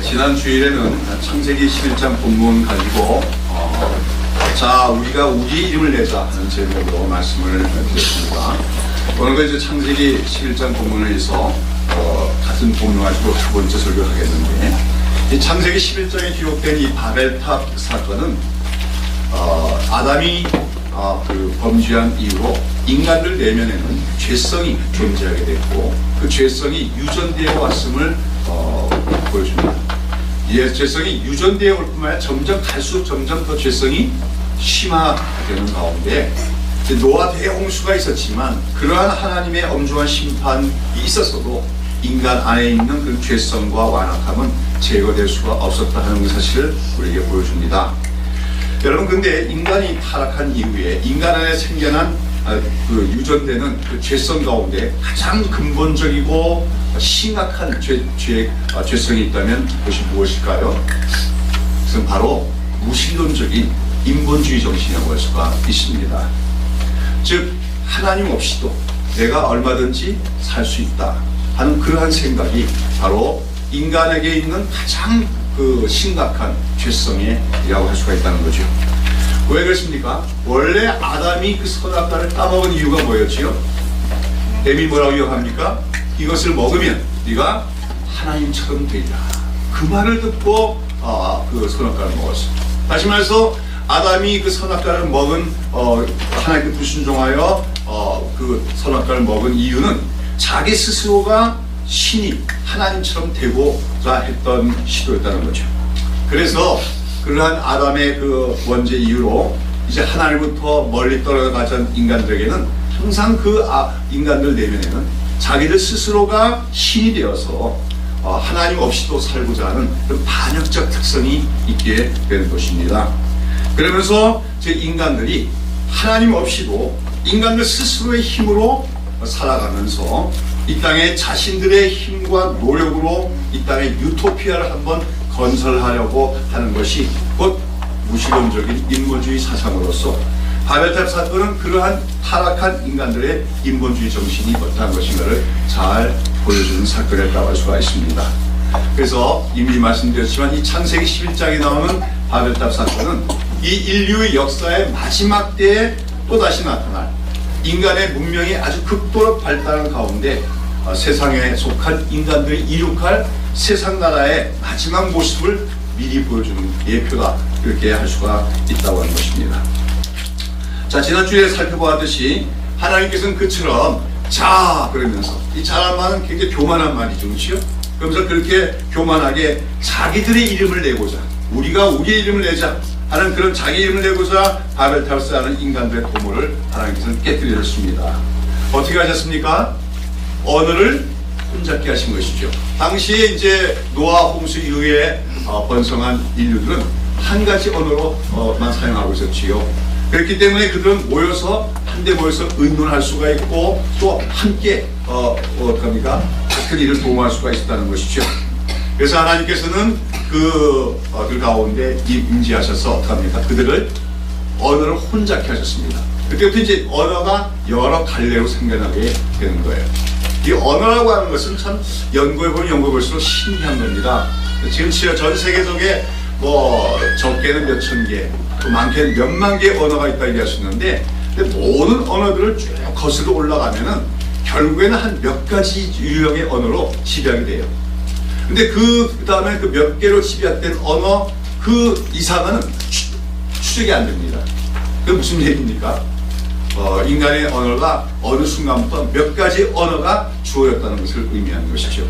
지난 주일에는 창세기 11장 본문 가지고 자 우리가 우리 이름을 내자 하는 제목으로 말씀을 드렸습니다. 오늘은 이제 창세기 11장 본문을 해서 같은 본문 가지고 두 번째 설교를 하겠는데, 이 창세기 11장에 기록된 이 바벨탑 사건은 아담이 그 범죄한 이후로 인간들 내면에는 죄성이 존재하게 됐고, 그 죄성이 유전되어 왔음을 보여줍니다. 이 죄성이 유전되어 올 뿐만 아니라 점점 갈수록 점점 더 죄성이 심화되는 가운데, 노아 대홍수가 있었지만 그러한 하나님의 엄중한 심판이 있었어도 인간 안에 있는 그 죄성과 완악함은 제거될 수가 없었다 하는 사실을 우리에게 보여줍니다. 여러분, 근데 인간이 타락한 이후에 인간 안에 생겨난 그 유전되는 그 죄성 가운데 가장 근본적이고 심각한 죄성이 있다면 그것이 무엇일까요? 그것은 바로 무신론적인 인본주의 정신이라고 할 수가 있습니다. 즉, 하나님 없이도 내가 얼마든지 살 수 있다 하는 그러한 생각이 바로 인간에게 있는 가장 그 심각한 죄성이라고 할 수가 있다는 거죠. 왜 그렇습니까? 원래 아담이 그 선악과를 따먹은 이유가 뭐였지요? 뱀이 뭐라고 이야기합니까? 이것을 먹으면 네가 하나님처럼 되리라. 그 말을 듣고 그 선악과를 먹었습니다. 다시 말해서 아담이 그 선악과를 먹은 하나님께 불순종하여 그 선악과를 먹은 이유는 자기 스스로가 신이 하나님처럼 되고자 했던 시도였다는 거죠. 그래서 그러한 아담의 그 원죄 이후로 이제 하나님부터 멀리 떨어가던 인간들에게는 항상 그 인간들 내면에는 자기들 스스로가 신이 되어서 하나님 없이도 살고자 하는 그런 반역적 특성이 있게 되는 것입니다. 그러면서 제 인간들이 하나님 없이도 인간들 스스로의 힘으로 살아가면서 이 땅에 자신들의 힘과 노력으로 이 땅에 유토피아를 한번 건설하려고 하는 것이 곧 무신론적인 인본주의 사상으로서 바벨탑 사건은 그러한 타락한 인간들의 인본주의 정신이 어떠한 것인가를 잘 보여주는 사건이었다고 할 수가 있습니다. 그래서 이미 말씀드렸지만 이 창세기 11장에 나오는 바벨탑 사건은 이 인류의 역사의 마지막 때에 또다시 나타날 인간의 문명이 아주 극도로 발달한 가운데 세상에 속한 인간들이 이룩할 세상 나라의 마지막 모습을 미리 보여주는 예표다, 이렇게 할 수가 있다고 하는 것입니다. 자, 지난주에 살펴보았듯이 하나님께서는 그처럼 자 그러면서, 이 자란 말은 굉장히 교만한 말이죠, 그렇죠? 그러면서 그렇게 교만하게 자기들의 이름을 내고자, 우리가 우리의 이름을 내자 하는 그런 자기 이름을 내고자 바벨탑을 쌓는 인간들의 도모를 하나님께서는 깨뜨리셨습니다. 어떻게 하셨습니까? 언어를 혼잡게 하신 것이죠. 당시에 이제 노아 홍수 이후에 번성한 인류들은 한 가지 언어로만 사용하고 있었지요. 그렇기 때문에 그들은 모여서 한데 모여서 의논할 수가 있고 또 함께 어떡합니까? 큰 일을 도모할 수가 있었다는 것이죠. 그래서 하나님께서는 그들 가운데 임재하셔서 어떡합니까? 그들을 언어를 혼잡게 하셨습니다. 그때부터 이제 언어가 여러 갈래로 생겨나게 되는 거예요. 이 언어라고 하는 것은 참 연구해보면 연구해볼수록 신기한 겁니다. 지금 전 세계적에 뭐 적게는 몇천 개, 또 많게는 몇만 개의 언어가 있다 얘기할 수 있는데, 근데 모든 언어들을 쭉 거슬러 올라가면은 결국에는 한 몇 가지 유형의 언어로 집약이 돼요. 근데 그 다음에 그 몇 개로 집약된 언어 그 이상은 추적이 안 됩니다. 그게 무슨 얘기입니까? 인간의 언어가 어느 순간부터 몇 가지 언어가 주어졌다는 것을 의미하는 것이죠.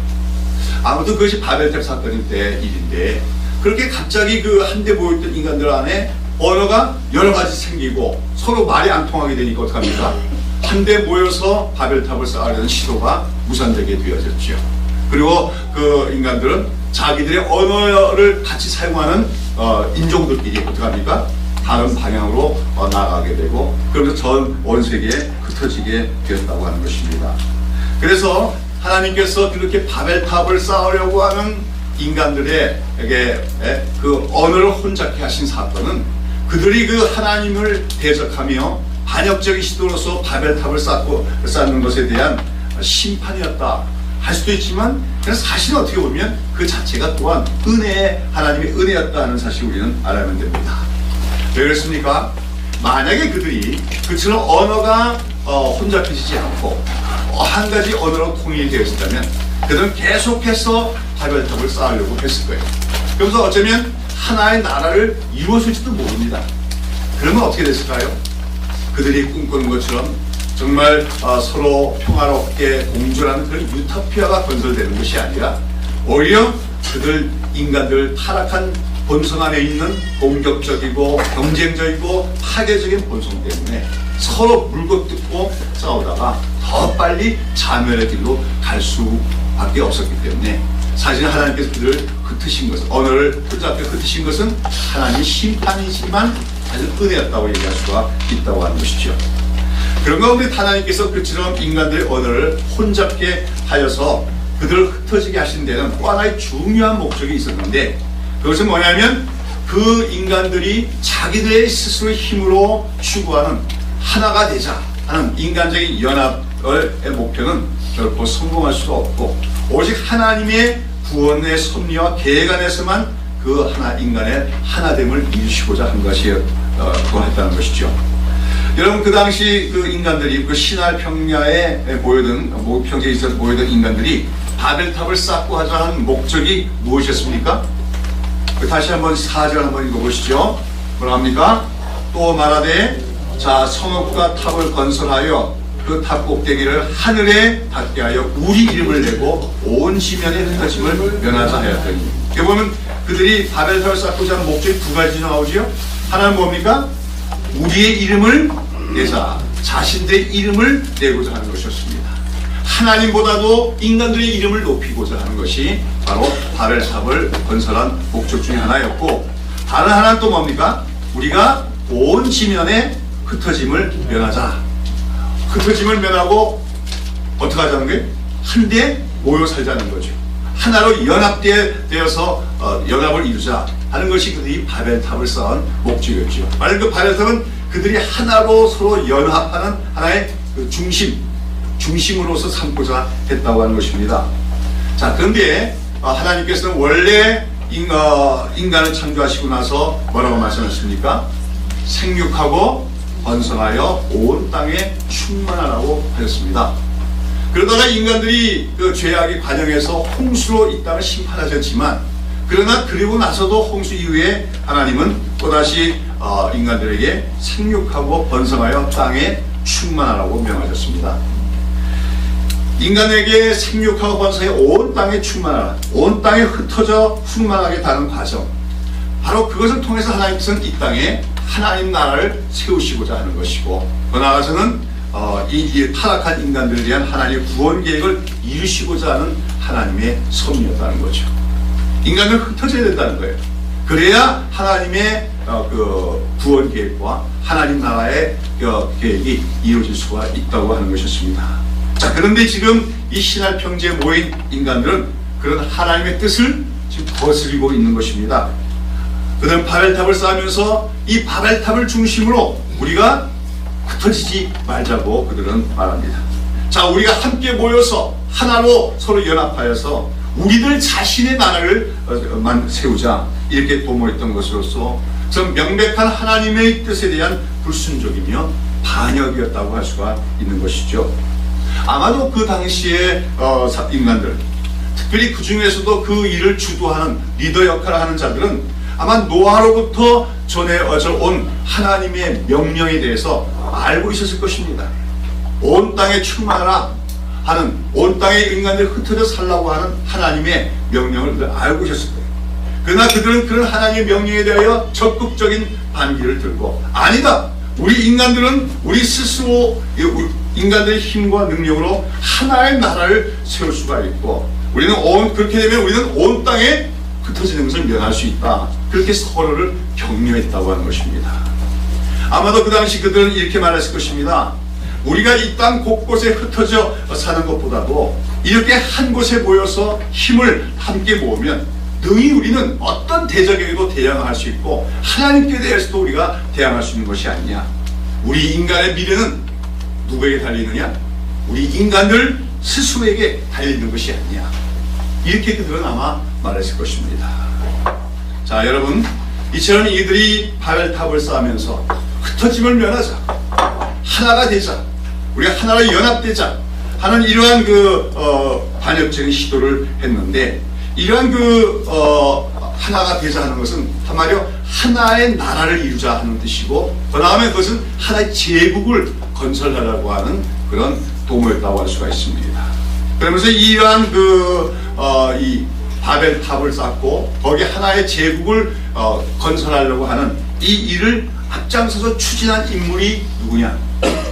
아무튼 그것이 바벨탑 사건일 때 일인데, 그렇게 갑자기 그 한데 모였던 인간들 안에 언어가 여러 가지 생기고 서로 말이 안 통하게 되니까 어떡합니까? 한데 모여서 바벨탑을 쌓으려는 시도가 무산되게 되어졌죠. 그리고 그 인간들은 자기들의 언어를 같이 사용하는 인종들끼리 어떡합니까? 다른 방향으로 나아가게 되고, 그러면서 전 원세계에 흩어지게 되었다고 하는 것입니다. 그래서 하나님께서 그렇게 바벨탑을 쌓으려고 하는 인간들에게 그 언어를 혼잡게 하신 사건은 그들이 그 하나님을 대적하며 반역적인 시도로서 바벨탑을 쌓는 것에 대한 심판이었다 할 수도 있지만 사실은 어떻게 보면 그 자체가 또한 하나님의 은혜였다 하는 사실을 우리는 알아야만 됩니다. 왜 그렇습니까? 만약에 그들이 그처럼 언어가 혼잡해지지 않고 한 가지 언어로 통일이 되어 있었다면 그들은 계속해서 바벨탑을 쌓으려고 했을 거예요. 그러면서 어쩌면 하나의 나라를 이루었을지도 모릅니다. 그러면 어떻게 됐을까요? 그들이 꿈꾸는 것처럼 정말 서로 평화롭게 공존하는 그런 유토피아가 건설되는 것이 아니라 오히려 인간들 타락한 본성 안에 있는 공격적이고 경쟁적이고 파괴적인 본성 때문에 서로 물고뜯고 싸우다가 더 빨리 자멸의 길로 갈 수밖에 없었기 때문에 사실 하나님께서 그들을 흩으신 것은 언어를 혼잡하게 흩으신 것은 하나님의 심판이지만 사실 은혜였다고 얘기할 수가 있다고 하는 것이죠. 그런 가운데 하나님께서 그처럼 인간들의 언어를 혼잡게 하여서 그들을 흩어지게 하신 데는 또 하나의 중요한 목적이 있었는데 그것은 뭐냐면 그 인간들이 자기들의 스스로의 힘으로 추구하는 하나가 되자 하는 인간적인 연합의 목표는 결코 성공할 수가 없고 오직 하나님의 구원의 섭리와 계획 안에서만 그 인간의 하나됨을 이루시고자 한 것이 그거했다는 것이죠. 여러분 그 당시 그 인간들이 그 시날 평야에 평지에 있어서 모이던 인간들이 바벨탑을 쌓고 하자 하는 목적이 무엇이었습니까? 다시 한번 4절 한번 읽어보시죠. 뭐라 합니까? 또 말하되 자 성읍과 탑을 건설하여 그 탑 꼭대기를 하늘에 닿게 하여 우리 이름을 내고 온 지면에 흩어짐을 면하자 하였더니 이렇게 보면 그들이 바벨탑을 쌓고자 하는 목적이 두 가지 나오죠. 하나는 뭡니까? 우리의 이름을 내자 자신들의 이름을 내고자 하는 것이었습니다. 하나님보다도 인간들의 이름을 높이고자 하는 것이 바로 바벨탑을 건설한 목적 중에 하나였고 다른 하나는 또 뭡니까? 우리가 온 지면에 흩어짐을 면하자. 흩어짐을 면하고 어떻게 하자는 거예요? 한데 모여 살자는 거죠. 하나로 연합되어서 연합을 이루자 하는 것이 그들이 바벨탑을 쌓은 목적이었죠. 만약 그 바벨탑은 그들이 하나로 서로 연합하는 하나의 그 중심으로서 삼고자 했다고 하는 것입니다. 자, 그런데 하나님께서는 원래 인간을 창조하시고 나서 뭐라고 말씀하셨습니까? 생육하고 번성하여 온 땅에 충만하라고 하셨습니다. 그러다가 인간들이 그 죄악의 관영에서 홍수로 이 땅을 심판하셨지만 그러나 그리고 나서도 홍수 이후에 하나님은 또다시 인간들에게 생육하고 번성하여 땅에 충만하라고 명하셨습니다. 인간에게 생육하고 번성하여 온 땅에 충만하라, 온 땅에 흩어져 충만하게 다는 과정, 바로 그것을 통해서 하나님께서는 이 땅에 하나님 나라를 세우시고자 하는 것이고 더 나아가서는 이 타락한 인간들에 대한 하나님의 구원 계획을 이루시고자 하는 하나님의 섭리였다는 거죠. 인간은 흩어져야 된다는 거예요. 그래야 하나님의 그 구원 계획과 하나님 나라의 계획이 이루어질 수가 있다고 하는 것이었습니다. 자, 그런데 지금 이 시날 평지에 모인 인간들은 그런 하나님의 뜻을 지금 거스리고 있는 것입니다. 그들은 바벨탑을 쌓으면서 이 바벨탑을 중심으로 우리가 흩어지지 말자고 그들은 말합니다. 자, 우리가 함께 모여서 하나로 서로 연합하여서 우리들 자신의 나라를 세우자 이렇게 도모했던 것으로서 좀 명백한 하나님의 뜻에 대한 불순종이며 반역이었다고 할 수가 있는 것이죠. 아마도 그 당시의 인간들, 특별히 그 중에서도 그 일을 주도하는 리더 역할을 하는 자들은 아마 노아로부터 전해져 온 하나님의 명령에 대해서 알고 있었을 것입니다. 온 땅에 충만하라 하는, 온 땅에 인간들이 흩어져 살라고 하는 하나님의 명령을 알고 있었을 거예요. 그러나 그들은 그런 하나님의 명령에 대하여 적극적인 반기를 들고, 아니다, 우리 인간들은 우리 스스로 인간들의 힘과 능력으로 하나의 나라를 세울 수가 있고, 우리는 그렇게 되면 우리는 온 땅에 흩어지는 것을 면할 수 있다. 그렇게 서로를 격려했다고 하는 것입니다. 아마도 그 당시 그들은 이렇게 말했을 것입니다. 우리가 이 땅 곳곳에 흩어져 사는 것보다도 이렇게 한 곳에 모여서 힘을 함께 모으면 능히 우리는 어떤 대적에게도 대항할 수 있고 하나님께 대해서도 우리가 대항할 수 있는 것이 아니냐. 우리 인간의 미래는 누구에게 달리느냐? 우리 인간들 스스로에게 달려있는 것이 아니냐, 이렇게 그들은 아마 말했을 것입니다. 자, 여러분, 이처럼 이들이 바벨탑을 쌓으면서 흩어짐을 면하자, 하나가 되자, 우리가 하나로 연합되자 하는 이러한 반역적인 시도를 했는데, 이러한 하나가 되자 하는 것은 한마디로 하나의 나라를 이루자 하는 뜻이고, 그 다음에 그것은 하나의 제국을 건설하려고 하는 그런 도모였다고 할 수가 있습니다. 그러면서 이러한 이 바벨탑을 쌓고 거기에 하나의 제국을 건설하려고 하는 이 일을 앞장서서 추진한 인물이 누구냐?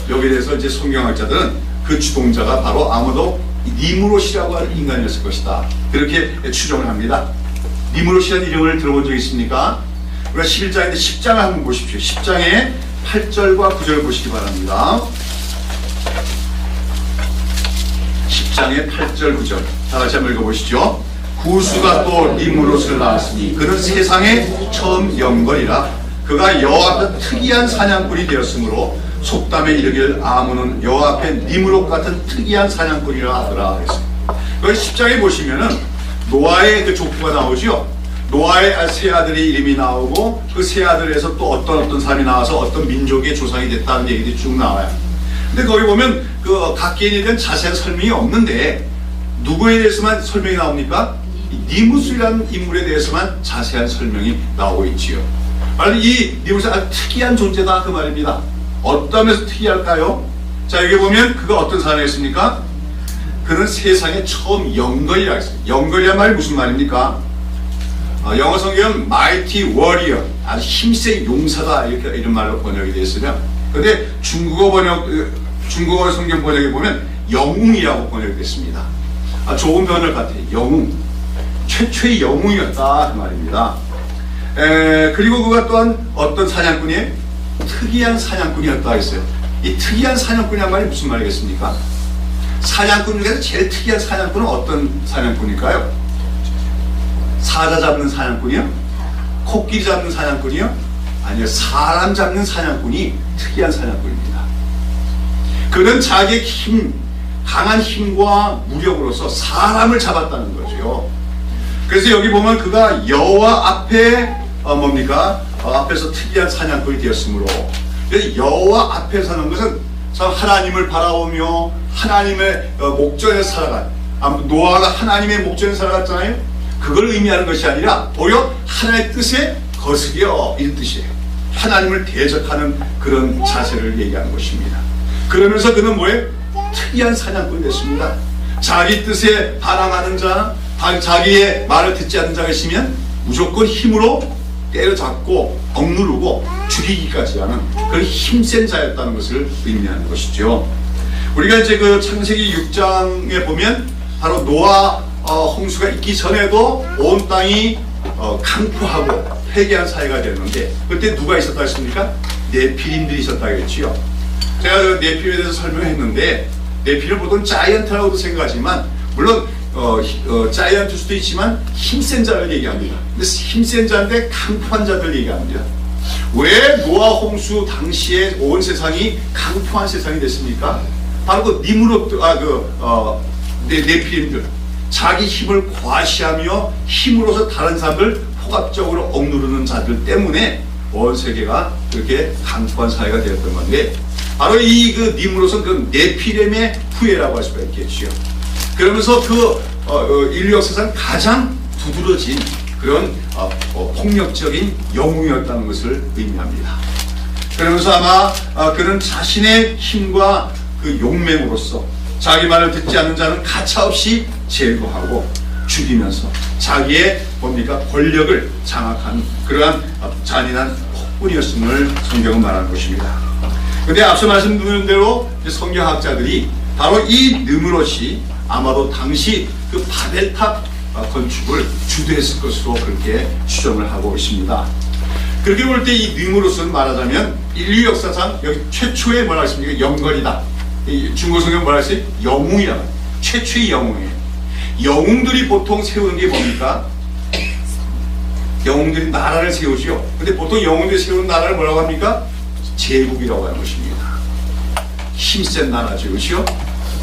여기에 대해서 이제 성경학자들은 그 주동자가 바로 아무도 니므롯이라고 하는 인간이었을 것이다, 그렇게 추정을 합니다. 니므롯이라는 이름을 들어본 적 있습니까? 우리가 11장인데 10장을 한번 보십시오. 10장의 8절과 9절 보시기 바랍니다. 10장의 8절 9절 다 같이 한번 읽어보시죠. 구수가 또 니므롯을 낳았으니 그는 세상에 처음 영걸이라. 그가 여호와 앞에 특이한 사냥꾼이 되었으므로 속담에 이르기를 아문은 여호와 앞에 니므롯 같은 특이한 사냥꾼이라 하더라 했습니다. 그 10장에 보시면은 노아의 그 족보가 나오죠. 노아의 세 아들의 이름이 나오고 그 세 아들에서 또 어떤 사람이 나와서 어떤 민족의 조상이 됐다는 얘기들이 쭉 나와요. 근데 거기 보면 그 각 개인에 대한 자세한 설명이 없는데 누구에 대해서만 설명이 나옵니까? 니므롯이라는 인물에 대해서만 자세한 설명이 나오고 있지요. 바로 이 니므롯은 아주 특이한 존재다, 그 말입니다. 어떤 면에서 특이할까요? 자, 여기 보면 그가 어떤 사람이었습니까? 그는 세상에 처음 영걸이라 했어요. 영걸이란 말이 무슨 말입니까? 영어 성경은 mighty warrior, 아주 힘센 용사다, 이렇게 이런 말로 번역이 되어 있으면, 근데 중국어 성경 번역에 보면 영웅이라고 번역이 됐습니다. 좋은 번역 같아요. 영웅, 최초의 영웅이었다, 그 말입니다. 그리고 그가 또한 어떤 사냥꾼이에요? 특이한 사냥꾼이었다 했어요. 이 특이한 사냥꾼이란 말이 무슨 말이겠습니까? 사냥꾼 중에서 제일 특이한 사냥꾼은 어떤 사냥꾼일까요? 사자 잡는 사냥꾼이요? 코끼리 잡는 사냥꾼이요? 아니요, 사람 잡는 사냥꾼이 특이한 사냥꾼입니다. 그는 자기의 강한 힘과 무력으로서 사람을 잡았다는 거죠. 그래서 여기 보면 그가 여호와 앞에 앞에서 특이한 사냥꾼이 되었으므로, 여호와 앞에 서는 것은 하나님을 바라보며 하나님의 목전에서 살아간, 노아가 하나님의 목전에서 살아갔잖아요. 그걸 의미하는 것이 아니라 오히려 하나님의 뜻에 거스려, 이런 뜻이에요. 하나님을 대적하는 그런 자세를 얘기하는 것입니다. 그러면서 그는 뭐예요? 특이한 사냥꾼이 됐습니다. 자기 뜻에 반항하는 자, 자기의 말을 듣지 않는 자가 있으면 무조건 힘으로 때려잡고 억누르고 죽이기까지 하는 그런 힘센 자였다는 것을 의미하는 것이죠. 우리가 이제 그 창세기 6장에 보면 바로 노아 홍수가 있기 전에도 온 땅이 강포하고 회개한 사회가 되었는데, 그때 누가 있었다 했습니까? 네피림들이 있었다 했지요. 제가 그 네피림에 대해서 설명했는데, 네피림은 보통 자이언트라고도 생각하지만, 물론 자이언트일 수도 있지만 힘센 자를 얘기합니다. 근데 힘센 자인데 강포한 자들 얘기합니다. 왜 노아 홍수 당시에 온 세상이 강포한 세상이 됐습니까? 바로 그 니므롯, 네피림들, 자기 힘을 과시하며 힘으로서 다른 사람을 포괄적으로 억누르는 자들 때문에 온 세계가 그렇게 강포한 사회가 되었던 건데, 바로 이 니므롯은 그 네피림의 후예라고 할 수가 있겠죠. 그러면서 인류 역사상 가장 두드러진 그런 폭력적인 영웅이었다는 것을 의미합니다. 그러면서 아마 그는 자신의 힘과 그 용맹으로서 자기 말을 듣지 않는 자는 가차없이 제거하고 죽이면서 자기의 권력을 장악한 그러한 잔인한 폭군이었음을 성경은 말하는 것입니다. 그런데 앞서 말씀드린 대로 성경학자들이 바로 이 느므롯이 아마도 당시 그 바벨탑 건축을 주도했을 것으로 그렇게 추정을 하고 있습니다. 그렇게 볼 때 이 느므롯은 말하자면 인류 역사상 여기 최초의 뭐라 했습니까? 영걸이다. 중국 성경 뭐라 했어요? 영웅이라고. 최초의 영웅이에요. 영웅들이 보통 세우는 게 뭡니까? 영웅들이 나라를 세우지요. 근데 보통 영웅들이 세우는 나라를 뭐라고 합니까? 제국이라고 하는 것입니다. 힘센 나라죠, 그렇죠?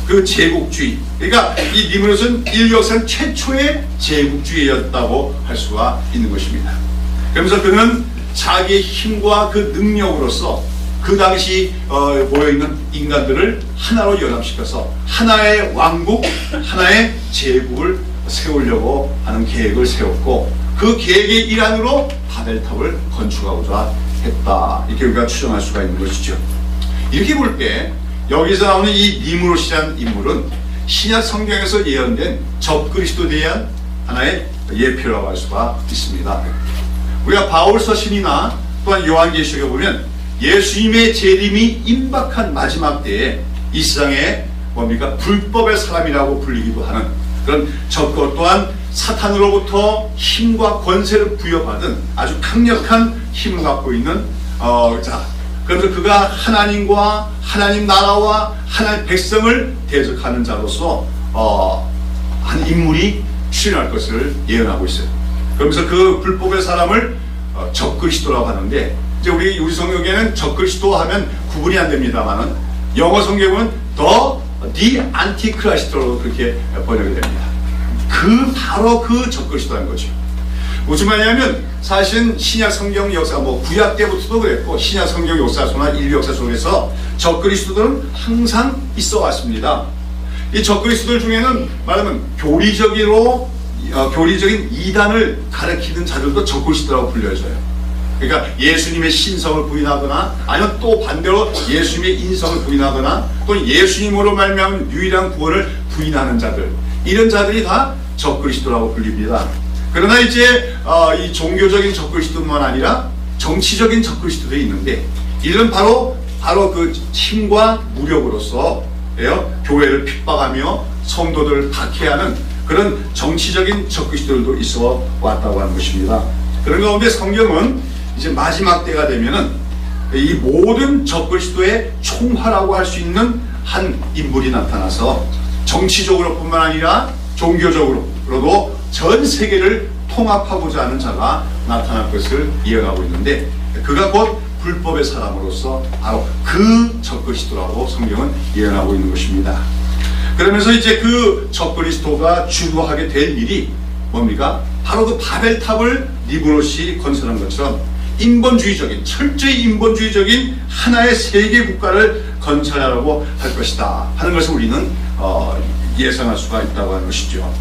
그 제국주의, 그러니까 이 니무롯은 인류 역사 최초의 제국주의였다고 할 수가 있는 것입니다. 그러면서 그는 자기의 힘과 그 능력으로서 그 당시 모여있는 인간들을 하나로 연합시켜서 하나의 왕국, 하나의 제국을 세우려고 하는 계획을 세웠고, 그 계획의 일환으로 바벨탑을 건축하고자 했다, 이렇게 우리가 추정할 수가 있는 것이죠. 이렇게 볼 때 여기서 나오는 이 니무롯이라는 인물은 신약 성경에서 예언된 적그리스도에 대한 하나의 예표라고 할 수가 있습니다. 우리가 바울 서신이나 또한 요한계시록에 보면 예수님의 재림이 임박한 마지막 때에 이 세상에 뭡니까? 불법의 사람이라고 불리기도 하는 그런 적것 또한 사탄으로부터 힘과 권세를 부여받은 아주 강력한 힘을 갖고 있는 그래서 그가 하나님과 하나님 나라와 하나님 백성을 대적하는 자로서 한 인물이 출현할 것을 예언하고 있어요. 그러면서 그 불법의 사람을 적그리스도라고 하는데, 이제 우리 성경에는 적그리스도 하면 구분이 안 됩니다만은 영어 성경은 the Antichrist로 그렇게 번역이 됩니다. 바로 그 적그리스도라는 거죠. 무슨 말이냐면 사실은 신약 성경 역사, 구약 때부터도 그랬고 신약 성경 역사서나 인류 역사 속에서 적그리스도들은 항상 있어 왔습니다. 이 적그리스도들 중에는 말하면 교리적인 이단을 가리키는 자들도 적그리스도라고 불려져요. 그러니까 예수님의 신성을 부인하거나 아니면 또 반대로 예수님의 인성을 부인하거나 또는 예수님으로 말미암은 유일한 구원을 부인하는 자들, 이런 자들이 다 적그리스도라고 불립니다. 그러나 이제 이 종교적인 적그리스도뿐만 아니라 정치적인 적그리스도도 있는데, 이들은 바로 그 힘과 무력으로서 교회를 핍박하며 성도들을 박해하는 그런 정치적인 적그리스도들도 있어 왔다고 하는 것입니다. 그런 가운데 성경은 이제 마지막 때가 되면은 이 모든 적그리스도의 총화라고 할 수 있는 한 인물이 나타나서 정치적으로뿐만 아니라 종교적으로도 전 세계를 통합하고자 하는 자가 나타날 것을 예언하고 있는데, 그가 곧 불법의 사람으로서 바로 그 적그리스도라고 성경은 예언하고 있는 것입니다. 그러면서 이제 그 적그리스도가 주도하게 될 일이 뭡니까? 바로 그 바벨탑을 니무롯이 건설한 것처럼 철저히 인본주의적인 하나의 세계 국가를 건설하려고 할 것이다 하는 것을 우리는 예상할 수가 있다고 하는 것이죠.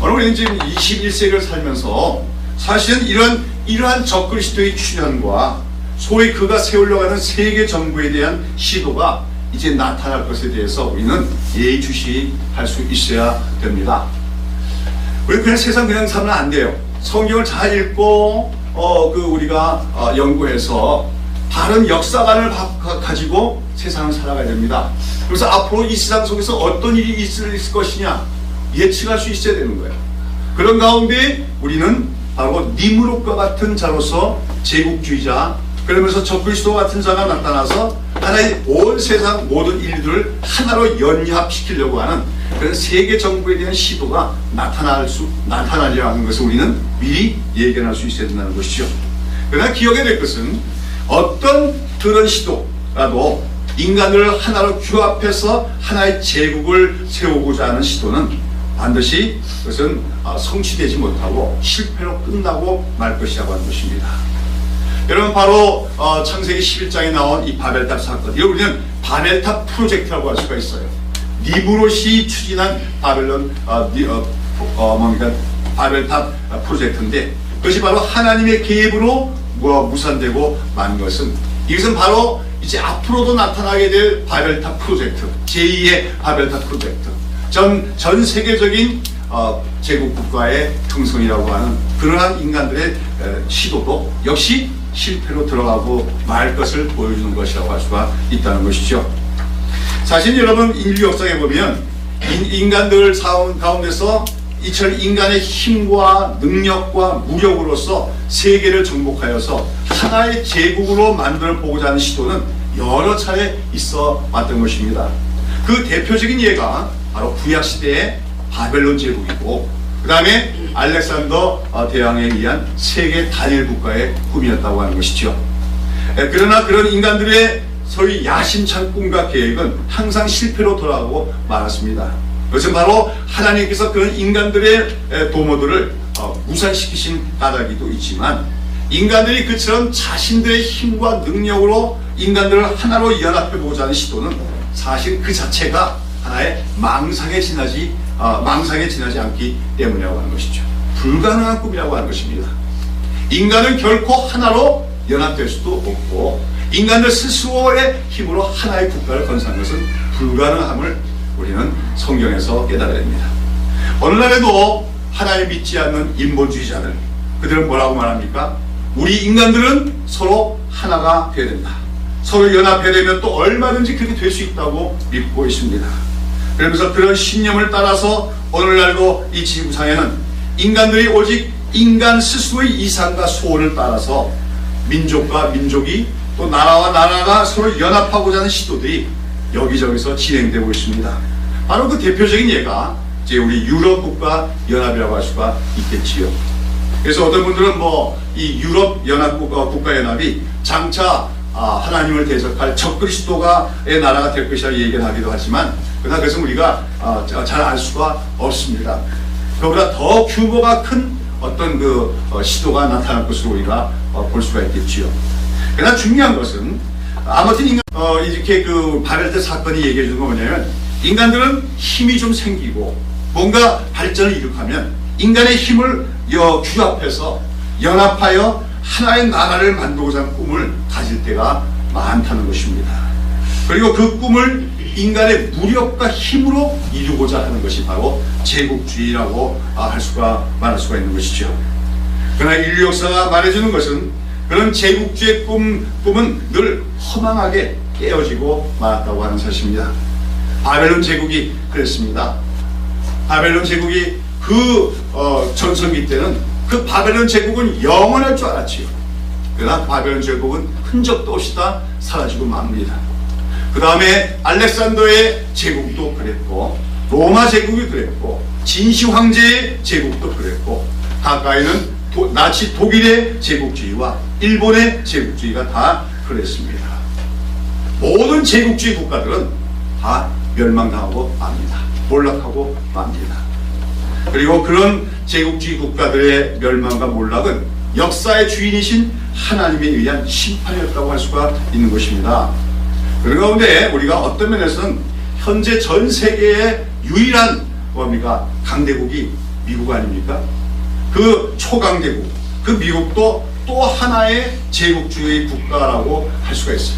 우리는 지금 21세기를 살면서 사실은 이러한 적그리스도의 출현과 소위 그가 세우려고 하는 세계 정부에 대한 시도가 이제 나타날 것에 대해서 우리는 예의주시할 수 있어야 됩니다. 우리 그냥 세상 그냥 살면 안 돼요. 성경을 잘 읽고 우리가 연구해서 다른 역사관을 가지고 세상을 살아가야 됩니다. 그래서 앞으로 이 세상 속에서 어떤 일이 있을 것이냐 예측할 수 있어야 되는 거예요. 그런 가운데 우리는 바로 니무롯과 같은 자로서 제국주의자, 그러면서 적그리스도 같은 자가 나타나서 하나의 온 세상 모든 인류들을 하나로 연합시키려고 하는 그런 세계 정부에 대한 시도가 나타나려 하는 것을 우리는 미리 예견할 수 있어야 된다는 것이죠. 그러나 기억해야 될 것은 어떤 그런 시도라도 인간을 하나로 규합해서 하나의 제국을 세우고자 하는 시도는 반드시 그것은 성취되지 못하고 실패로 끝나고 말 것이라고 하는 것입니다. 여러분, 바로 창세기 11장에 나온 이 바벨탑 사건, 이걸 우리는 바벨탑 프로젝트라고 할 수가 있어요. 니무롯이 추진한 바벨탑 프로젝트인데, 그것이 바로 하나님의 계획으로 무산되고 만 것은, 이것은 바로 이제 앞으로도 나타나게 될 바벨탑 프로젝트, 제2의 바벨탑 프로젝트, 전 세계적인 제국국가의 형성이라고 하는 그러한 인간들의 시도도 역시 실패로 들어가고 말 것을 보여주는 것이라고 할 수가 있다는 것이죠. 사실 여러분, 인류 역사에 보면 인간들 가운데서 이처럼 인간의 힘과 능력과 무력으로서 세계를 정복하여서 하나의 제국으로 만들어 보고자 하는 시도는 여러 차례 있어 왔던 것입니다. 그 대표적인 예가 바로 구약시대의 바벨론 제국이고, 그 다음에 알렉산더 대왕에 의한 세계 단일 국가의 꿈이었다고 하는 것이죠. 그러나 그런 인간들의 소위 야심찬 꿈과 계획은 항상 실패로 돌아가고 말았습니다. 그것은 바로 하나님께서 그런 인간들의 도모들을 무산시키신 까닭이도 있지만, 인간들이 그처럼 자신들의 힘과 능력으로 인간들을 하나로 연합해보고자 하는 시도는 사실 그 자체가 하나의 망상에 지나지 않기 때문이라고 하는 것이죠. 불가능한 꿈이라고 하는 것입니다. 인간은 결코 하나로 연합될 수도 없고, 인간들 스스로의 힘으로 하나의 국가를 건설하는 것은 불가능함을 우리는 성경에서 깨달아야 됩니다. 오늘날에도 하나님 믿지 않는 인본주의자들, 그들은 뭐라고 말합니까? 우리 인간들은 서로 하나가 되어야 된다. 서로 연합해야 되면 또 얼마든지 그렇게 될 수 있다고 믿고 있습니다. 그러면서 그런 신념을 따라서 오늘날도 이 지구상에는 인간들이 오직 인간 스스로의 이상과 소원을 따라서 민족과 민족이 또 나라와 나라가 서로 연합하고자 하는 시도들이 여기저기서 진행되고 있습니다. 바로 그 대표적인 예가 이제 우리 유럽 국가 연합이라고 할 수가 있겠지요. 그래서 어떤 분들은 이 유럽 연합 국가 연합이 장차 하나님을 대적할 적그리스도가의 나라가 될 것이라 얘기를 하기도 하지만, 그러나 그것은 우리가 잘 알 수가 없습니다. 그보다 더 규모가 큰 어떤 시도가 나타날 것으로 우리가 볼 수가 있겠지요. 그러나 중요한 것은 아무튼 이렇게 바벨탑 사건이 얘기해 주는 건 뭐냐면, 인간들은 힘이 좀 생기고 뭔가 발전을 이룩하면 인간의 힘을 규합해서 연합하여 하나의 나라를 만들고자 하는 꿈을 가질 때가 많다는 것입니다. 그리고 그 꿈을 인간의 무력과 힘으로 이루고자 하는 것이 바로 제국주의라고 말할 수가 있는 것이죠. 그러나 인류 역사가 말해주는 것은 그런 제국주의 꿈은 늘 허망하게 깨어지고 말았다고 하는 사실입니다. 바벨론 제국이 그랬습니다. 바벨론 제국이 전성기 때는 그 바벨론 제국은 영원할 줄 알았지요. 그러나 바벨론 제국은 흔적도 없이 다 사라지고 맙니다. 그 다음에 알렉산더의 제국도 그랬고, 로마 제국이 그랬고, 진시 황제의 제국도 그랬고, 가까이는 나치 독일의 제국주의와 일본의 제국주의가 다 그랬습니다. 모든 제국주의 국가들은 다 멸망당하고 맙니다. 몰락하고 맙니다. 그리고 그런 제국주의 국가들의 멸망과 몰락은 역사의 주인이신 하나님에 의한 심판이었다고 할 수가 있는 것입니다. 그런 가운데 우리가 어떤 면에서는 현재 전 세계의 유일한 강대국이 미국 아닙니까? 그 초강대국, 그 미국도 또 하나의 제국주의 국가라고 할 수가 있어요.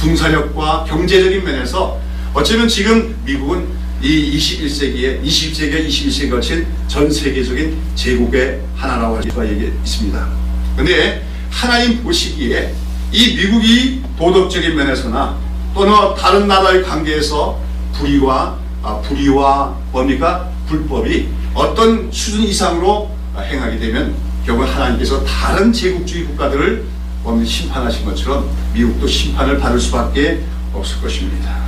군사력과 경제적인 면에서 어쩌면 지금 미국은 이 20세기에 21세기에 걸친 전 세계적인 제국의 하나라고 할 수가 있습니다. 그런데 하나님 보시기에 이 미국이 도덕적인 면에서나 또는 다른 나라의 관계에서 불의와 불법이 어떤 수준 이상으로 행하게 되면 결국 하나님께서 다른 제국주의 국가들을 심판하신 것처럼 미국도 심판을 받을 수밖에 없을 것입니다.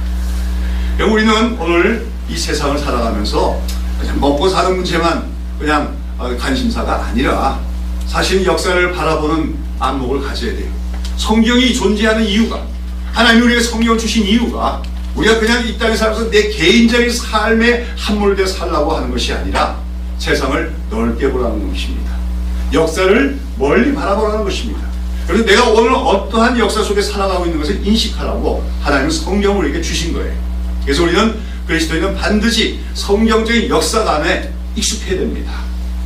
우리는 오늘 이 세상을 살아가면서 그냥 먹고 사는 문제만 그냥 관심사가 아니라 사실 역사를 바라보는 안목을 가져야 돼요. 성경이 존재하는 이유가, 하나님이 우리에게 성경을 주신 이유가 우리가 그냥 이 땅에 살면서 내 개인적인 삶에 함몰되어 살라고 하는 것이 아니라 세상을 넓게 보라는 것입니다. 역사를 멀리 바라보라는 것입니다. 그래서 내가 오늘 어떠한 역사 속에 살아가고 있는 것을 인식하라고 하나님은 성경을 우리에게 주신 거예요. 그래서 우리는 그리스도인은 반드시 성경적인 역사관에 익숙해야 됩니다.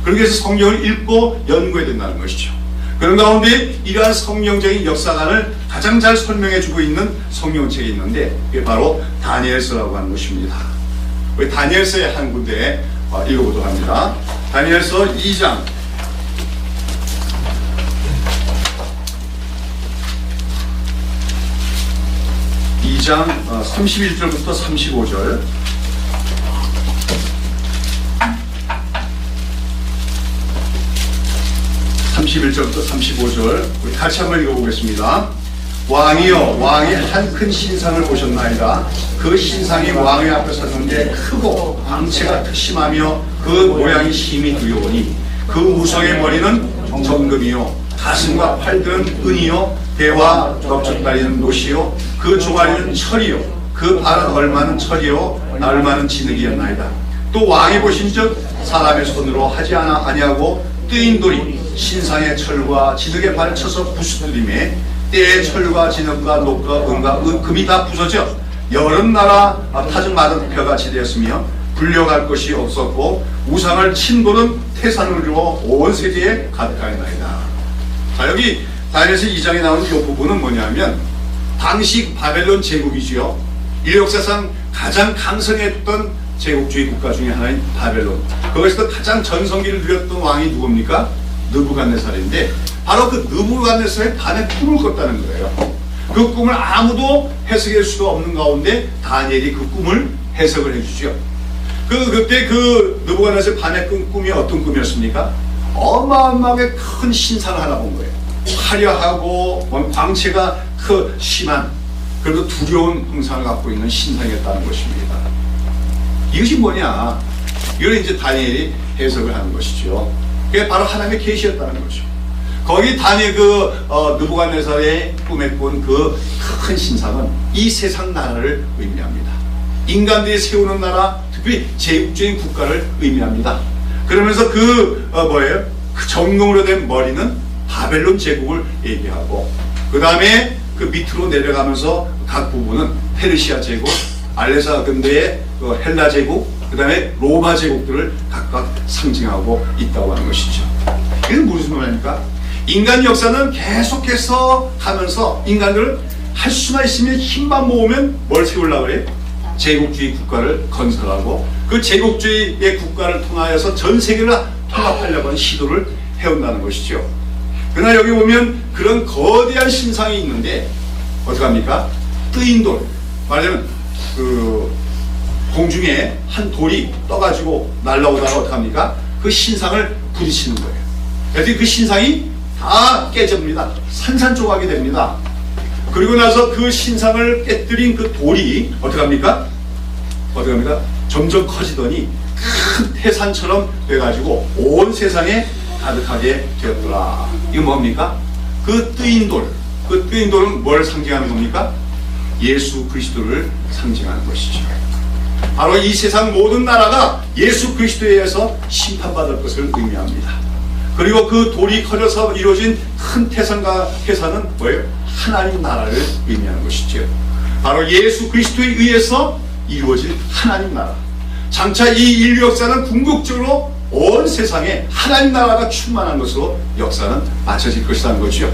그러기 위해서 성경을 읽고 연구해야 된다는 것이죠. 그런 가운데 이러한 성경적인 역사관을 가장 잘 설명해주고 있는 성경책이 있는데 그게 바로 다니엘서라고 하는 것입니다. 우리 다니엘서의 한 군데 읽어보도록 합니다. 다니엘서 2장 31절부터 35절. (31절부터 35절) 우리 같이 한번 읽어보겠습니다. 왕이여, 왕이 한 큰 신상을 보셨나이다. 그 신상이 왕의 앞에 섰는데 크고 광채가 특심하며 그 모양이 심히 두려우니 그 우성의 머리는 정금이요 가슴과 팔들은 은이요 배와 넓적다리는 노시요 그 종아리는 철이요 그 발은 얼마는 철이요 얼마는 진흙이었나이다. 또 왕이 보신즉 사람의 손으로 하지 아니하고 뜨인 돌이 신상의 철과 진흙의 발을 쳐서 부수들림에 때의 철과 진흙과 녹과 은과 금이 다 부서져 여러 나라 타증 맞은 벼같이 되었으며 불려갈 것이 없었고 우상을 친 돌은 태산을 이루어 온 세계에 가득하였나이다. 자, 여기 다니엘서 2장에 나오는 이 부분은 뭐냐면 당시 바벨론 제국이지요. 인류 역사상 가장 강성했던 제국주의 국가 중에 하나인 바벨론. 거기서 가장 전성기를 누렸던 왕이 누굽니까? 느부갓네살인데 바로 그 느부갓네살의 밤에 꿈을 꿨다는 거예요. 그 꿈을 아무도 해석할 수가 없는 가운데 다니엘이 그 꿈을 해석을 해주죠. 그때 그 느부갓네살 밤에 꾼 꿈이 어떤 꿈이었습니까? 어마어마하게 큰 신상을 하나 본 거예요. 화려하고 광채가 심한 그래도 두려운 형상을 갖고 있는 신상이었다는 것입니다. 이것이 뭐냐? 이걸 이제 다니엘이 해석을 하는 것이죠. 그게 바로 하나님의 계시였다는 거죠. 거기 다니엘 느부갓네살의 꿈에 꾼 그 큰 신상은 이 세상 나라를 의미합니다. 인간들이 세우는 나라, 특히 제국주의 국가를 의미합니다. 그러면서 그 정금으로 된 머리는 바벨론 제국을 얘기하고 그 다음에 그 밑으로 내려가면서 각 부분은 페르시아 제국, 알렉산더의 헬라 제국, 그 다음에 로마 제국들을 각각 상징하고 있다고 하는 것이죠. 이건 무슨 말입니까? 인간 역사는 계속해서 가면서 인간들은 할 수만 있으면 힘만 모으면 뭘 세우려고 그래요? 제국주의 국가를 건설하고 그 제국주의의 국가를 통하여서 전 세계를 통합하려고 하는 시도를 해온다는 것이죠. 그러나 여기 보면 그런 거대한 신상이 있는데 어떡합니까? 뜨인 돌, 말하자면 그 공중에 한 돌이 떠가지고 날아오다가 어떡합니까? 그 신상을 부딪히는 거예요. 그래서 그 신상이 다 깨집니다. 산산조각이 됩니다. 그리고 나서 그 신상을 깨뜨린 그 돌이 어떡합니까? 점점 커지더니 큰 태산처럼 돼가지고 온 세상에 가득하게 되었더라. 이거 뭡니까? 그 뜨인 돌. 그 뜨인 돌은 뭘 상징하는 겁니까? 예수 그리스도를 상징하는 것이죠. 바로 이 세상 모든 나라가 예수 그리스도에 의해서 심판받을 것을 의미합니다. 그리고 그 돌이 커져서 이루어진 큰 태산은 뭐예요? 하나님 나라를 의미하는 것이죠. 바로 예수 그리스도에 의해서 이루어진 하나님 나라. 장차 이 인류 역사는 궁극적으로 온 세상에 하나님 나라가 충만한 것으로 역사는 마쳐질 것이라는 거죠.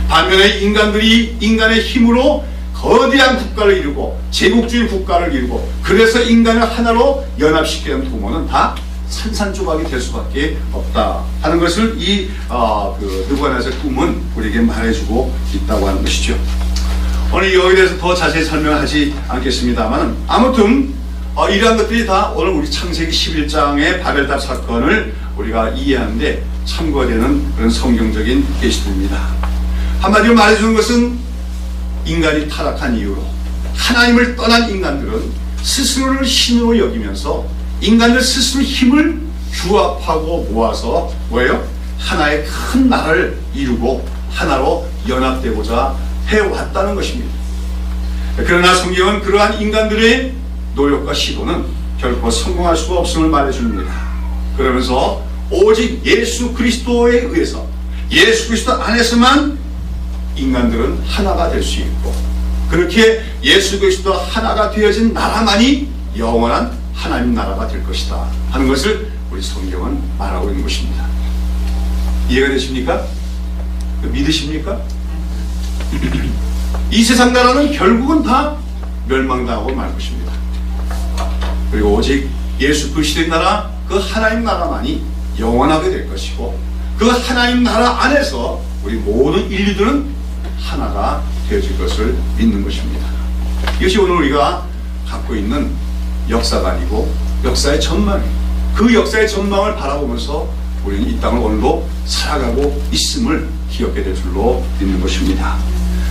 반면에 인간들이 인간의 힘으로 거대한 국가를 이루고 제국주의 국가를 이루고 그래서 인간을 하나로 연합시키는 도모는 다 산산조각이 될 수밖에 없다 하는 것을 이 느부갓네살 꿈은 우리에게 말해주고 있다고 하는 것이죠. 오늘 여기에 대해서 더 자세히 설명하지 않겠습니다만 아무튼 이러한 것들이 다 오늘 우리 창세기 11장의 바벨탑 사건을 우리가 이해하는데 참고되는 그런 성경적인 계시들입니다. 한마디로 말해주는 것은 인간이 타락한 이유로 하나님을 떠난 인간들은 스스로를 신으로 여기면서 인간들 스스로 힘을 규합하고 모아서 하나의 큰 나라를 이루고 하나로 연합되고자 해왔다는 것입니다. 그러나 성경은 그러한 인간들의 노력과 시도는 결코 성공할 수가 없음을 말해줍니다. 그러면서 오직 예수 그리스도에 의해서 예수 그리스도 안에서만 인간들은 하나가 될 수 있고 그렇게 예수 그리스도 하나가 되어진 나라만이 영원한 하나님 나라가 될 것이다 하는 것을 우리 성경은 말하고 있는 것입니다. 이해가 되십니까? 믿으십니까? 이 세상 나라는 결국은 다 멸망당하고 말 것입니다. 그리고 오직 예수 그리스도의 나라, 그 하나님 나라만이 영원하게 될 것이고 그 하나님 나라 안에서 우리 모든 인류들은 하나가 되어질 것을 믿는 것입니다. 이것이 오늘 우리가 갖고 있는 역사가 아니고 역사의 전망이에요. 그 역사의 전망을 바라보면서 우리는 이 땅을 오늘도 살아가고 있음을 기억해야 될 줄로 믿는 것입니다.